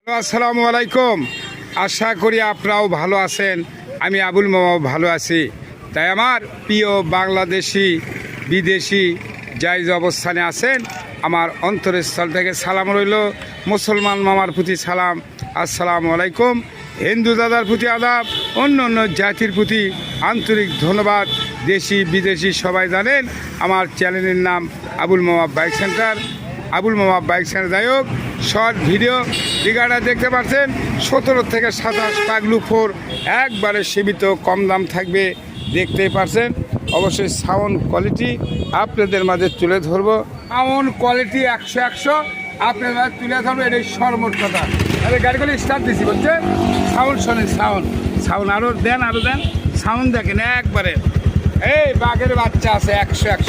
আসসালামু আলাইকুম। আশা করি আপনারাও ভালো আছেন। আমি আবুল মামাও ভালো আছি। তাই আমার প্রিয় বাংলাদেশি বিদেশি যাই যে অবস্থানে আছেন, আমার অন্তরস্থল থেকে সালাম রইল। মুসলমান মামার প্রতি সালাম, আসসালামু আলাইকুম। হিন্দু দাদার প্রতি আদাব, অন্য অন্য জাতির প্রতি আন্তরিক ধন্যবাদ। দেশি বিদেশি সবাই জানেন আমার চ্যানেলের নাম আবুল মামা বাইক সেন্টার। আবুল মামা বাইক সেন্টার যাই হোক, শর্ট ভিডিও টিকাটা দেখতে পাচ্ছেন 17 থেকে 27 পাগলু ফোর একবারে সীমিত কম দাম থাকবে, দেখতেই পারছেন। অবশ্যই সাউন্ড কোয়ালিটি আপনাদের মাঝে তুলে ধরবো। সাউন্ড কোয়ালিটি 100 আপনাদের মাঝে তুলে ধরবো, এটাই সর্বোচ্চ কথা। আরে গাড়িগুলো স্টার্ট দিছি বলছে, সাউন্ড শোনেন, সাউন্ড আরও দেন সাউন্ড দেখেন একবারে। এই বাঘের বাচ্চা আছে 100